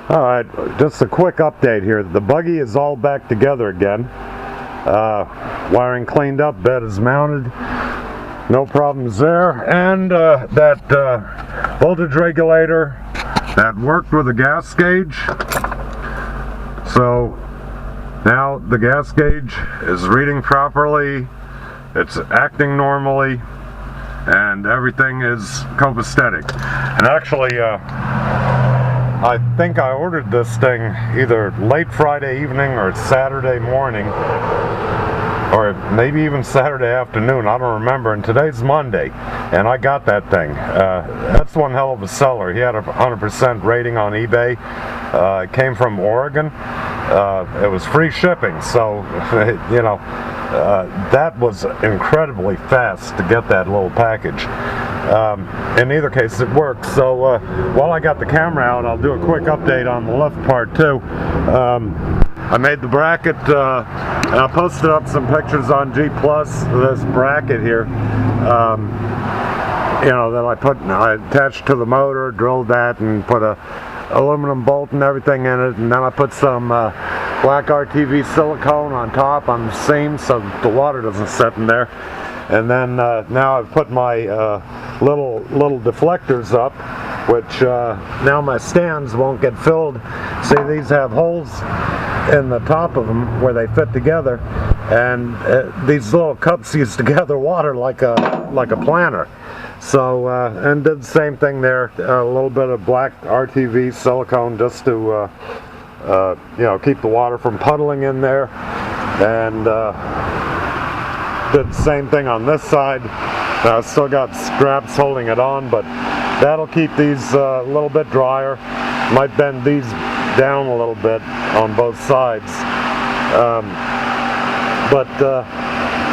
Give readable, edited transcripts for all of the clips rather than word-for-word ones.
Alright, just a quick update here. The buggy is all back together again. Wiring cleaned up, bed is mounted, no problems there. And that voltage regulator that worked with the gas gauge. So now the gas gauge is reading properly, it's acting normally, and everything is copacetic. And actually, I think I ordered this thing either late Friday evening or Saturday morning, or maybe even Saturday afternoon, I don't remember, and today's Monday, and I got that thing. That's one hell of a seller. He had a 100% rating on eBay. It came from Oregon. It was free shipping, so, you know, that was incredibly fast to get that little package. In either case, it works. So while I got the camera out, I'll do a quick update on the lift part too. I made the bracket, and I posted up some pictures on G+, this bracket here, you know, that I attached to the motor, drilled that, and put a aluminum bolt and everything in it, and then I put some black RTV silicone on top on the seam so the water doesn't sit in there. And then now I've put my little deflectors up, which now my stands won't get filled. See, these have holes in the top of them where they fit together, and these little cups used to gather water like a planter. So and did the same thing there. A little bit of black RTV silicone just to you know, keep the water from puddling in there, and did the same thing on this side. Now I've still got straps holding it on, but that'll keep these a little bit drier. Might bend these down a little bit on both sides.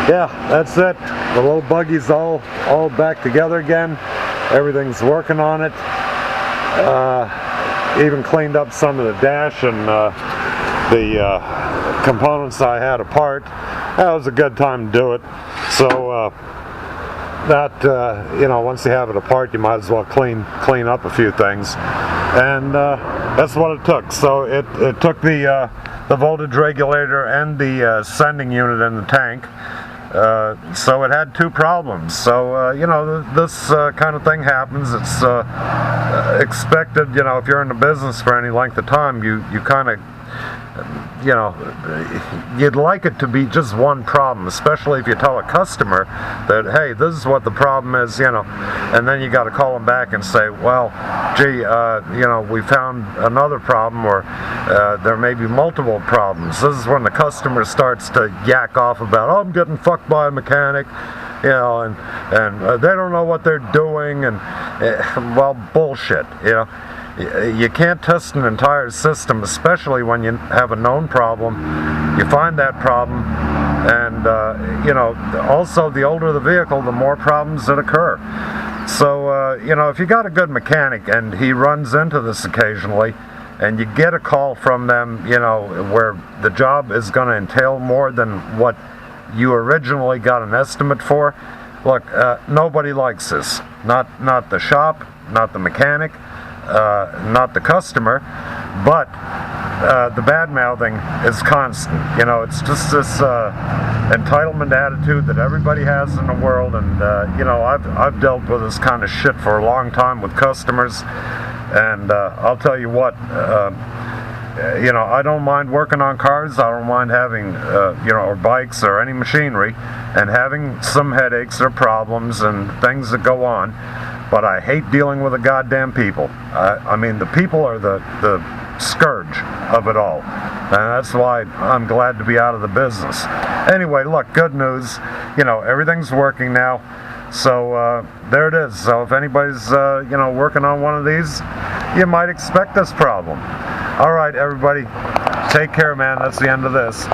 Yeah, that's it. The little buggy's all back together again. Everything's working on it. Even cleaned up some of the dash and the components I had apart. That was a good time to do it. So you know, once you have it apart, you might as well clean up a few things, and that's what it took. So it took the voltage regulator and the sending unit in the tank. So it had two problems. So you know, this kind of thing happens. It's expected. You know, if you're in the business for any length of time, you kind of, you know, you'd like it to be just one problem, especially if you tell a customer that, hey, this is what the problem is, you know, and then you got to call them back and say, well, gee, you know, we found another problem, or there may be multiple problems. This is when the customer starts to yak off about, oh, I'm getting fucked by a mechanic, you know, and they don't know what they're doing, and well, bullshit, you know. You can't test an entire system, especially when you have a known problem. You find that problem, and you know, also the older the vehicle, the more problems that occur. So you know, if you got a good mechanic and he runs into this occasionally, and you get a call from them, you know, where the job is going to entail more than what you originally got an estimate for, look, nobody likes this. Not the shop, not the mechanic, not the customer, but the bad-mouthing is constant. You know, it's just this entitlement attitude that everybody has in the world, and you know, I've dealt with this kind of shit for a long time with customers, and I'll tell you what, you know, I don't mind working on cars. I don't mind having you know, or bikes or any machinery, and having some headaches or problems and things that go on. But I hate dealing with the goddamn people. I mean, the people are the scourge of it all. And that's why I'm glad to be out of the business. Anyway, look, good news. You know, everything's working now. So there it is. So if anybody's, you know, working on one of these, you might expect this problem. All right, everybody. Take care, man. That's the end of this.